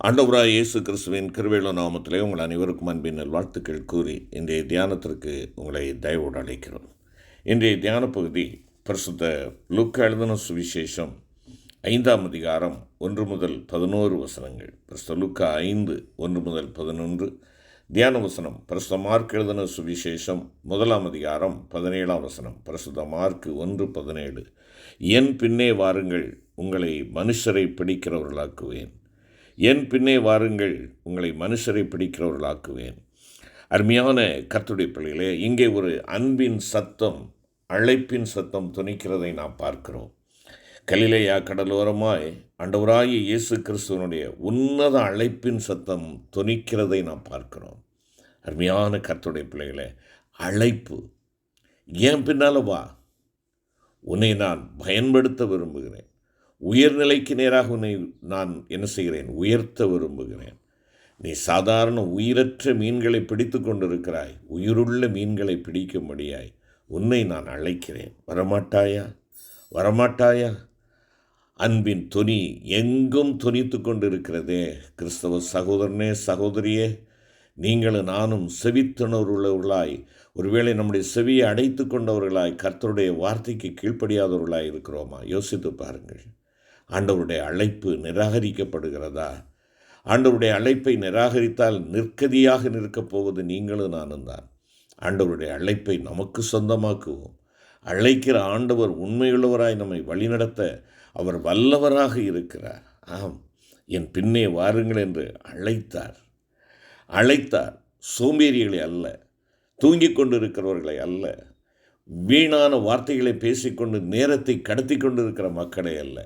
ஆண்டவராய் இயேசு கிறிஸ்துவின் கிருபையுள்ள நாமத்திலே உங்கள் அனைவருக்கும் அன்பின் நல்வாழ்த்துக்கள் கூறி இன்றைய தியானத்திற்கு உங்களை தயவோடு அழைக்கிறோம். இன்றைய தியான பகுதி பரிசுத்த லூக்கா எழுதின சுவிசேஷம் 5ஆம் அதிகாரம் 1 முதல் 11 வசனங்கள். பரிசுத்த லூக்கா 5 1 முதல் 11. தியான வசனம் பரிசுத்த மார்க் எழுதின சுவிசேஷம் 1ஆம் அதிகாரம் 17ஆம் வசனம். பரிசுத்த மார்க் 1:17. என் பின்னே வாருங்கள், உங்களை மனுஷரை பிடிக்கிறவர்களாக்குவேன். என் பின்னே வாருங்கள், உங்களை மனுஷரை பிடிக்கிறவர்களாக்குவேன். அருமையான கர்த்தருடைய பிள்ளைகளே, இங்கே ஒரு அன்பின் சத்தம், அழைப்பின் சத்தம் துணிக்கிறதை நாம் பார்க்கிறோம். கலிலேயா கடலோரமாய் ஆண்டவராகிய இயேசு கிறிஸ்துவனுடைய உன்னத அழைப்பின் சத்தம் துணிக்கிறதை நாம் பார்க்கிறோம். அருமையான கர்த்தருடைய பிள்ளைகளே, அழைப்பு. ஏன் பின்னால் வா, உன்னை நான் பயன்படுத்த விரும்புகிறேன். உயர்நிலைக்கு நேராக உன்னை நான் என்ன செய்கிறேன்? உயர்த்த விரும்புகிறேன். நீ சாதாரண உயிரற்ற மீன்களை பிடித்து கொண்டிருக்கிறாய், உயிருள்ள மீன்களை பிடிக்கும்படியாய் உன்னை நான் அழைக்கிறேன். வரமாட்டாயா? வரமாட்டாயா? அன்பின் தொனி எங்கும் தொனித்து கொண்டிருக்கிறதே. கிறிஸ்தவ சகோதரனே, சகோதரியே, நீங்களும் நானும் செவித்துணர்வுள்ளவர்களாய், ஒருவேளை நம்முடைய செவியை அடைத்து கொண்டவர்களாய் கர்த்தருடைய வார்த்தைக்கு கீழ்ப்படியாதவர்களாய் இருக்கிறோமா? யோசித்து பாருங்கள். ஆண்டவருடைய அழைப்பு நிராகரிக்கப்படுகிறதா? ஆண்டவருடைய அழைப்பை நிராகரித்தால் நிற்கதியாக நிற்கப் போவது நீங்களும் நானும் தான். ஆண்டவருடைய அழைப்பை நமக்கு சொந்தமாக்குவோம். அழைக்கிற ஆண்டவர் உண்மையுள்ளவராய் நம்மை வழிநடத்த அவர் வல்லவராக இருக்கிறார். ஆம், என் பின்னே வாருங்கள் என்று அழைத்தார். சோம்பேறிகளை அல்ல, தூங்கிக் கொண்டிருக்கிறவர்களை அல்ல, வீணான வார்த்தைகளை பேசிக்கொண்டு நேரத்தை கடத்தி கொண்டிருக்கிற மக்களை அல்ல,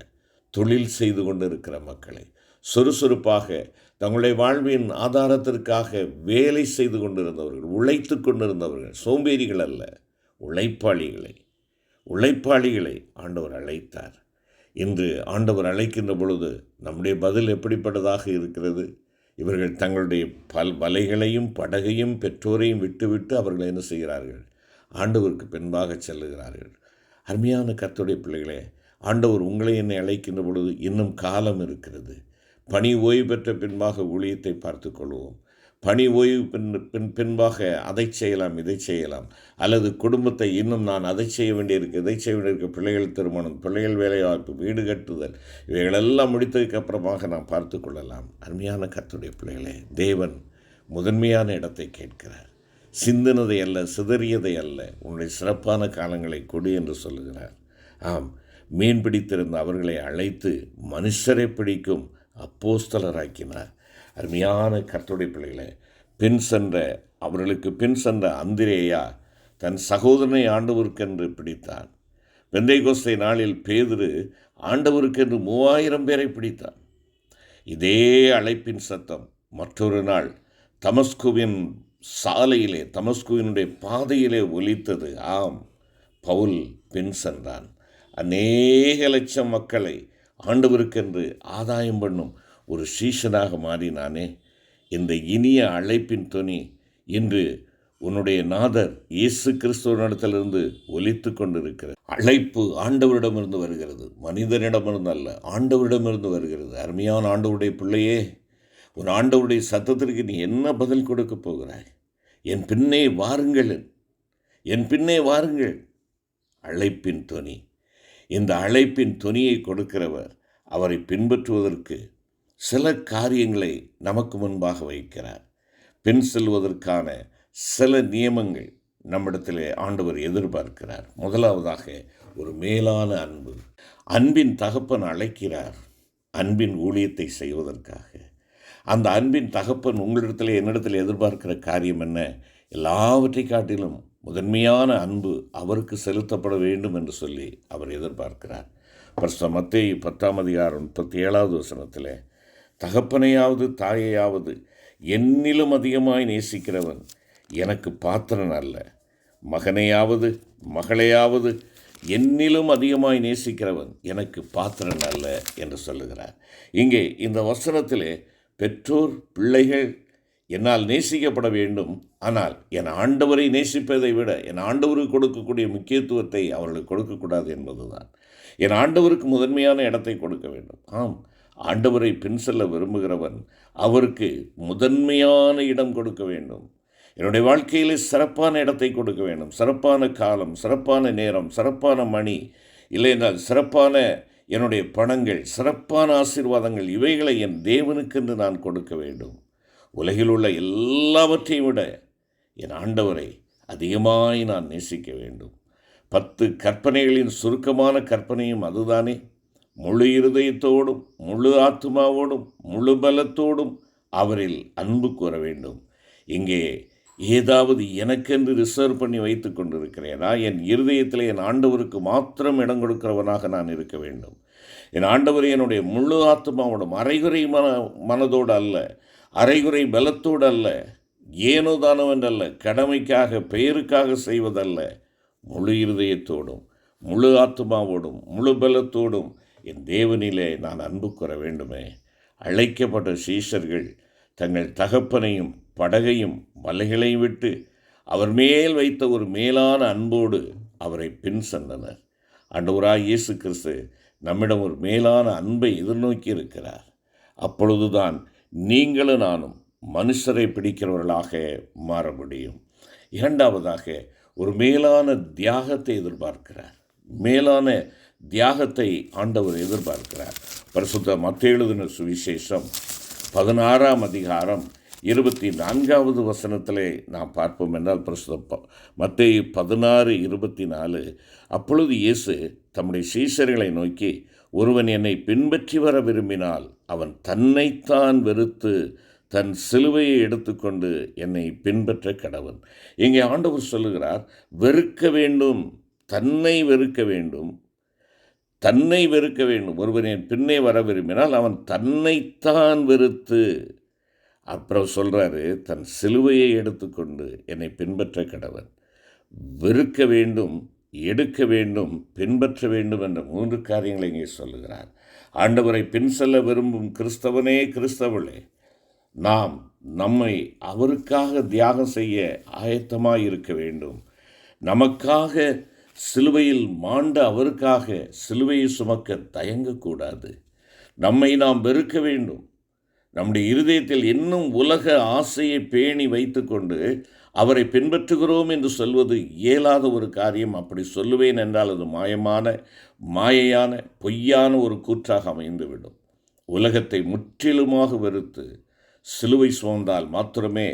தொழில் செய்து கொண்டிருக்கிற மக்களை, சுறுசுறுப்பாக தங்களுடைய வாழ்வின் ஆதாரத்திற்காக வேலை செய்து கொண்டிருந்தவர்கள், உழைத்து கொண்டிருந்தவர்கள், சோம்பேறிகள் அல்ல, உழைப்பாளிகளை ஆண்டவர் அழைத்தார். இன்று ஆண்டவர் அழைக்கின்ற பொழுது நம்முடைய பதில் எப்படிப்பட்டதாக இருக்கிறது? இவர்கள் தங்களுடைய வலைகளையும் படகையும் பெற்றோரையும் விட்டுவிட்டு அவர்கள் என்ன செய்கிறார்கள்? ஆண்டவருக்கு பின்பாக செல்லுகிறார்கள். அருமையான கர்த்தருடைய பிள்ளைகளே, ஆண்டவர் உங்களை என்னை அழைக்கின்ற பொழுது இன்னும் காலம் இருக்கிறது. பணி ஓய்வு பெற்ற பின்பாக ஊழியத்தை பார்த்து கொள்வோம். பணி ஓய்வு பின்பாக அதை செய்யலாம், இதை செய்யலாம், அல்லது குடும்பத்தை இன்னும் நான் அதை செய்ய வேண்டியிருக்கு, இதை செய்ய வேண்டியிருக்கு, பிள்ளைகள் திருமணம், பிள்ளைகள் வேலைவாய்ப்பு, வீடு கட்டுதல், இவைகளெல்லாம் முடித்ததுக்கு அப்புறமாக நாம் பார்த்து கொள்ளலாம். அருமையான கர்த்தருடைய பிள்ளைகளே, தேவன் முதன்மையான இடத்தை கேட்கிறார். சிந்தினதை அல்ல, சிதறியதை அல்ல, உன்னுடைய சிறப்பான காலங்களை கொடு என்று சொல்லுகிறார். ஆம், மீன் பிடித்திருந்த அவர்களை அழைத்து மனுஷரை பிடிக்கும் அப்போஸ்தலராக்கினார். அருமையான கர்த்தருடைய பிள்ளைகளை, அவர்களுக்கு பின் சென்ற அந்திரேயா தன் சகோதரனை ஆண்டவருக்கென்று பிடித்தான். பெந்தைகோஸ்தை நாளில் பேதுரு ஆண்டவருக்கென்று 3000 பேரை பிடித்தான். இதே அழைப்பின் சத்தம் மற்றொரு நாள் தமஸ்குவின் சாலையிலே, தமஸ்குவினுடைய பாதையிலே ஒலித்தது. ஆம், பவுல் பின் சென்றான். அநேக லட்சம் மக்களை ஆண்டவருக்கென்று ஆதாயம் பண்ணும் ஒரு சீஷனாக மாறினானே. இந்த இனிய அழைப்பின் துணி இன்று உன்னுடைய நாதர் இயேசு கிறிஸ்துவனிடத்திலிருந்து ஒலித்து கொண்டிருக்கிறது. அழைப்பு ஆண்டவரிடமிருந்து வருகிறது, மனிதனிடமிருந்து அல்ல, ஆண்டவரிடமிருந்து வருகிறது. அருமையான ஆண்டவருடைய பிள்ளையே, உன் ஆண்டவருடைய சத்தத்திற்கு நீ என்ன பதில் கொடுக்க போகிறாய்? என் பின்னே வாருங்கள், என் பின்னே வாருங்கள். அழைப்பின் துணி. இந்த அழைப்பின் துணியை கொடுக்கிறவர் அவரை பின்பற்றுவதற்கு சில காரியங்களை நமக்கு முன்பாக வைக்கிறார். பின் செல்வதற்கான சில நியமங்கள் நம்மிடத்திலே ஆண்டவர் எதிர்பார்க்கிறார். முதலாவதாக ஒரு மேலான அன்பு. அன்பின் தகப்பன் அழைக்கிறார் அன்பின் ஊழியத்தை செய்வதற்காக. அந்த அன்பின் தகப்பன் உங்களிடத்தில் என்னிடத்தில் எதிர்பார்க்கிற காரியம் என்ன? எல்லாவற்றை காட்டிலும் முதன்மையான அன்பு அவருக்கு செலுத்தப்பட வேண்டும் என்று சொல்லி அவர் எதிர்பார்க்கிறார். பரிசுத்த மத்தேயு 10ஆம் அதிகாரம் 37வது வசனத்தில், தகப்பனையாவது தாயையாவது என்னிலும் அதிகமாய் நேசிக்கிறவன் எனக்கு பாத்திரன் அல்ல, மகனையாவது மகளையாவது என்னிலும் அதிகமாய் நேசிக்கிறவன் எனக்கு பாத்திரன் அல்ல என்று சொல்லுகிறார். இங்கே இந்த வசனத்திலே பெற்றோர், பிள்ளைகள் என்னால் நேசிக்கப்பட வேண்டும், ஆனால் என் ஆண்டவரை நேசிப்பதை விட என் ஆண்டவருக்கு கொடுக்கக்கூடிய முக்கியத்துவத்தை அவர்களுக்கு கொடுக்கக்கூடாது என்பதுதான். என் ஆண்டவருக்கு முதன்மையான இடத்தை கொடுக்க வேண்டும். ஆம், ஆண்டவரை பின் செல்ல விரும்புகிறவன் அவருக்கு முதன்மையான இடம் கொடுக்க வேண்டும். என்னுடைய வாழ்க்கையிலே சிறப்பான இடத்தை கொடுக்க வேண்டும். சிறப்பான காலம், சிறப்பான நேரம், சிறப்பான மணி, இல்லை என்றால் சிறப்பான என்னுடைய பணங்கள், சிறப்பான ஆசீர்வாதங்கள், இவைகளை என் தேவனுக்கென்று நான் கொடுக்க வேண்டும். உலகில் உள்ள எல்லாவற்றையும் விட என் ஆண்டவரை அதிகமாய் நான் நேசிக்க வேண்டும். 10 கற்பனைகளின் சுருக்கமான கற்பனையும் அதுதானே. முழு இருதயத்தோடும், முழு ஆத்மாவோடும், முழு பலத்தோடும் அவரில் அன்பு கூற வேண்டும். இங்கே ஏதாவது எனக்கென்று ரிசர்வ் பண்ணி வைத்து கொண்டிருக்கிறேனா? என் இருதயத்தில் என் ஆண்டவருக்கு மாத்திரம் இடம் கொடுக்கிறவனாக நான் இருக்க வேண்டும். என் ஆண்டவரை என்னுடைய முழு ஆத்மாவோடும், அரைகுறை மனதோடு அல்ல, அரைகுறை பலத்தோடு அல்ல, ஏனோ தானவென்றல்ல, கடமைக்காக பெயருக்காக செய்வதல்ல, முழு இருதயத்தோடும், முழு ஆத்மாவோடும், முழு பலத்தோடும் என் தேவனிலே நான் அன்பு கூற வேண்டுமே. அழைக்கப்பட்ட சீஷர்கள் தங்கள் தகப்பனையும் படகையும் வலைகளையும் விட்டு அவர் மேல் வைத்த ஒரு மேலான அன்போடு அவரை பின் சென்றனர். ஆண்டவராய் இயேசு கிறிஸ்து நம்மிடம் ஒரு மேலான அன்பை எதிர்நோக்கி இருக்கிறார். அப்பொழுதுதான் நீங்களும் நானும் மனுஷரை பிடிக்கிறவர்களாக மாற முடியும். இரண்டாவதாக ஒரு மேலான தியாகத்தை எதிர்பார்க்கிறார். மேலான தியாகத்தை ஆண்டவர் எதிர்பார்க்கிறார். பரிசுத்த மத்தேயு எழுதின சுவிசேஷம் 16ஆம் அதிகாரம் 24வது வசனத்திலே நாம் பார்ப்போம் என்றால், பரிசுத்த மத்தேயு 16:24, அப்பொழுது இயேசு தம்முடைய சீஷர்களை நோக்கி, ஒருவன் என்னை பின்பற்றி வர விரும்பினால் அவன் தன்னைத்தான் வெறுத்து தன் சிலுவையை எடுத்துக்கொண்டு என்னை பின்பற்ற கடவன். இங்கே ஆண்டவர் சொல்லுகிறார், வெறுக்க வேண்டும், தன்னை வெறுக்க வேண்டும், தன்னை வெறுக்க வேண்டும். ஒருவன் என் பின்னே வர விரும்பினால் அவன் தன்னைத்தான் வெறுத்து, அப்புறம் சொல்கிறாரு, தன் சிலுவையை எடுத்துக்கொண்டு என்னை பின்பற்ற கடவன். வெறுக்க வேண்டும், எடுக்க வேண்டும், பின்பற்ற வேண்டும் என்ற 3 காரியங்களை இங்கே சொல்லுகிறார். ஆண்டவரை பின் செல்ல விரும்பும் கிறிஸ்தவனே, கிறிஸ்தவளே, நாம் நம்மை அவருக்காக தியாகம் செய்ய ஆயத்தமாக இருக்க வேண்டும். நமக்காக சிலுவையில் மாண்ட அவருக்காக சிலுவையை சுமக்க தயங்கக்கூடாது. நம்மை நாம் வெறுக்க வேண்டும். நம்முடைய இருதயத்தில் இன்னும் உலக ஆசையை பேணி வைத்து கொண்டு அவரை பின்பற்றுகிறோம் என்று சொல்வது இயலாத ஒரு காரியம். அப்படி சொல்லுவேன் என்றால் அது மாயையான பொய்யான ஒரு கூற்றாக அமைந்துவிடும். உலகத்தை முற்றிலுமாக வெறுத்து சிலுவை சுமந்தால் மாத்திரமே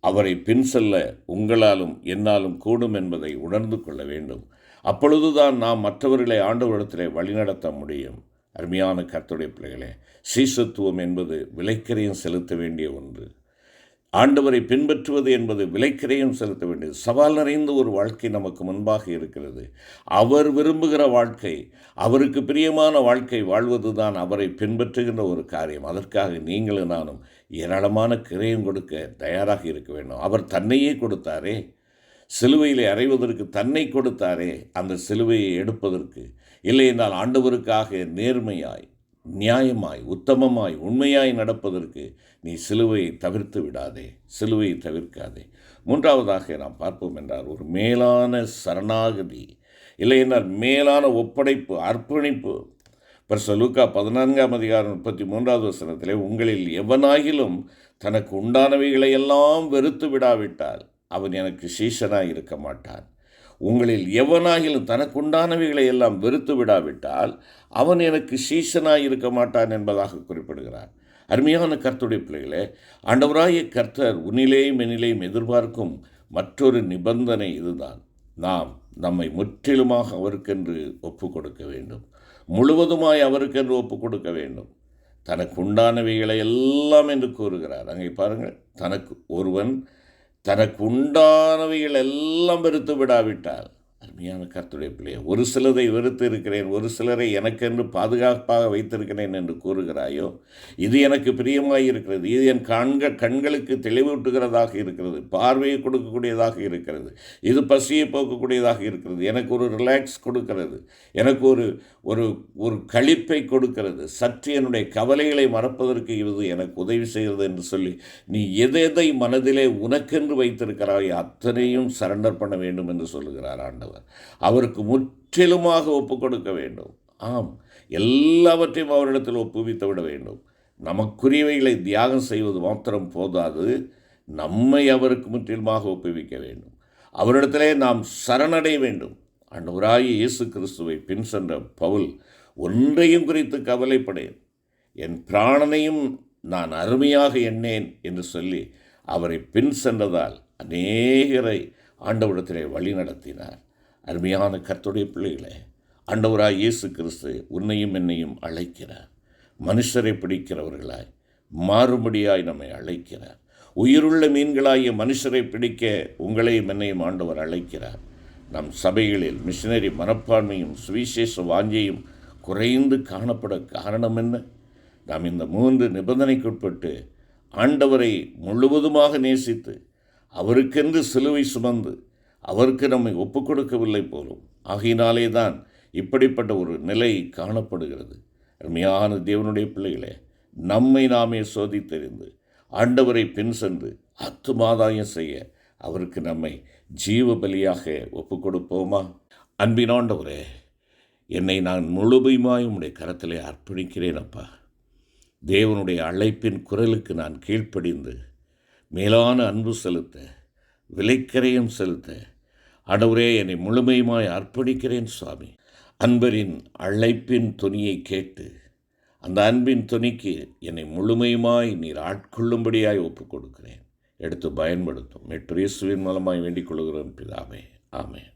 அவரை பின் செல்ல உங்களாலும் என்னாலும் கூடும் என்பதை உணர்ந்து கொள்ள வேண்டும். அப்பொழுதுதான் நாம் மற்றவர்களை ஆண்டவரிடத்திலே வழிநடத்த முடியும். அருமையான கர்த்தருடைய பிள்ளைகளே, சீசத்துவம் என்பது விலைக்கிரயம் செலுத்த வேண்டிய ஒன்று. ஆண்டவரை பின்பற்றுவது என்பது விலைக்கிரயம் செலுத்த வேண்டியது. சவால் நிறைந்த ஒரு வாழ்க்கை நமக்கு முன்பாக இருக்கிறது. அவர் விரும்புகிற வாழ்க்கை, அவருக்கு பிரியமான வாழ்க்கை வாழ்வது தான் அவரை பின்பற்றுகின்ற ஒரு காரியம். அதற்காக நீங்களும் நானும் ஏராளமான கிரயம் கொடுக்க தயாராக இருக்க வேண்டும். அவர் தன்னையே கொடுத்தாரே, சிலுவையிலே அறைவதற்கு தன்னை கொடுத்தாரே, அந்த சிலுவையை எடுப்பதற்கு. இல்லை என்றால் ஆண்டவருக்காக நேர்மையாய், நியாயமாய், உத்தமமாய், உண்மையாய் நடப்பதற்கு நீ சிலுவையை தவிர்த்து விடாதே, சிலுவையை தவிர்க்காதே. 3வதாக நாம் பார்ப்போம் என்றால் ஒரு மேலான சரணாகதி, இல்லை என்றால் மேலான ஒப்படைப்பு, அர்ப்பணிப்பு. பரிசுத்த லூக்கா 14ஆம் அதிகாரம் 33வது வசனத்திலே, உங்களில் எவனாகிலும் தனக்கு உண்டானவைகளை எல்லாம் வெறுத்து விடாவிட்டால் அவன் எனக்கு சீஷனாய் இருக்க மாட்டான். உங்களில் எவனாகிலும் தனக்கு உண்டானவைகளை எல்லாம் வெறுத்து விடாவிட்டால் அவன் எனக்கு சீஷனாய் இருக்க மாட்டான் என்பதாக குறிப்பிடுகிறார். அருமையான கர்த்தருடைய பிள்ளைகளே, ஆண்டவராகிய கர்த்தர் உன்னிலேயும் என்னிலேயும் எதிர்பார்க்கும் மற்றொரு நிபந்தனை இதுதான். நாம் நம்மை முற்றிலுமாக அவருக்கென்று ஒப்பு கொடுக்க வேண்டும். முழுவதுமாய் அவருக்கென்று ஒப்பு கொடுக்க வேண்டும். தனக்கு உண்டானவைகளை எல்லாம் என்று கூறுகிறார். அங்கே பாருங்கள், ஒருவன் தனக்கு உண்டானவைகள் எல்லாம் வெறுத்து விடாவிட்டால், அருமையான கர்த்தருடைய பிள்ளையை, ஒரு சிலரை வெறுத்து இருக்கிறேன், ஒரு சிலரை எனக்கென்று பாதுகாப்பாக வைத்திருக்கிறேன் என்று கூறுகிறாயோ, இது எனக்கு பிரியமாக இருக்கிறது, இது என் கண்களுக்கு தெளிவூட்டுகிறதாக இருக்கிறது, பார்வையை கொடுக்கக்கூடியதாக இருக்கிறது, இது பசியை போக்கக்கூடியதாக இருக்கிறது, எனக்கு ஒரு ரிலாக்ஸ் கொடுக்கிறது, எனக்கு ஒரு ஒரு களிப்பை கொடுக்கிறது, சற்று என்னுடைய கவலைகளை மறப்பதற்கு இது எனக்கு உதவி செய்கிறது என்று சொல்லி நீ எதை மனதிலே உனக்கென்று வைத்திருக்கிறாய் அத்தனையும் சரண்டர் பண்ண வேண்டும் என்று சொல்லுகிறார் ஆண்டவர். அவருக்கு முற்றிலுமாக ஒப்பு கொடுக்க வேண்டும். ஆம், எல்லாவற்றையும் அவரிடத்தில் ஒப்புவித்து விட வேண்டும். நமக்குரியவைகளை தியாகம் செய்வது மாத்திரம் போதாது, நம்மை அவருக்கு முற்றிலுமாக ஒப்புவிக்க வேண்டும். அவரிடத்திலே நாம் சரணடைய வேண்டும். ஆண்டவராகிய இயேசு கிறிஸ்துவை பின் சென்ற பவுல் ஒன்றையும் குறித்து கவலைப்படேன், என் பிராணனையும் நான் அருமையாக எண்ணேன் என்று சொல்லி அவரை பின் சென்றதால் அநேகரை ஆண்டவரிடத்திலே வழி நடத்தினார். அருமையான கர்த்தருடைய பிள்ளைகளே, ஆண்டவராய் இயேசு கிறிஸ்து உன்னையும் என்னையும் அழைக்கிறார். மனுஷரை பிடிக்கிறவர்களாய் மாறுபடியாய் நம்மை அழைக்கிறார். உயிருள்ள மீன்களாகிய மனுஷரை பிடிக்க உங்களையும் என்னையும் ஆண்டவர் அழைக்கிறார். நம் சபைகளில் மிஷனரி மனப்பான்மையும் சுவிசேஷ வாஞ்சையும் குறைந்து காணப்பட காரணம் என்ன? நாம் இந்த 3 நிபந்தனைக்குட்பட்டு ஆண்டவரை முழுவதுமாக நேசித்து அவருக்கென்று சிலுவை சுமந்து அவருக்கு நம்மை ஒப்புக் கொடுக்கவில்லை போலும். ஆகையினாலே தான் இப்படிப்பட்ட ஒரு நிலை காணப்படுகிறது. அருமையான தேவனுடைய பிள்ளைகளே, நம்மை நாமே சோதித்தறிந்து ஆண்டவரை பின் சென்று ஆத்துமாதாயம் செய்ய அவருக்கு நம்மை ஜீவ பலியாக ஒப்புக் கொடுப்போமா? அன்பின் ஆண்டவரே, என்னை நான் முழுமையுமாய் உம்முடைய கரத்திலே அர்ப்பணிக்கிறேன் அப்பா. தேவனுடைய அழைப்பின் குரலுக்கு நான் கீழ்ப்படிந்து மேலான அன்பு செலுத்த, விலைக்கரையும் செலுத்த ஆண்டவரே என்னை முழுமையுமாய் அர்ப்பணிக்கிறேன் சுவாமி. அன்பரின் அழைப்பின் துணியை கேட்டு அந்த அன்பின் துணிக்கு என்னை முழுமையுமாய் நீர் ஆட்கொள்ளும்படியாய் ஒப்புக் கொடுக்கிறேன். எடுத்து பயன்படுத்தும் மீட்பர் இயேசுவின் மூலமாய் வேண்டிக் கொள்கிறேன் பிதாவே, ஆமென்.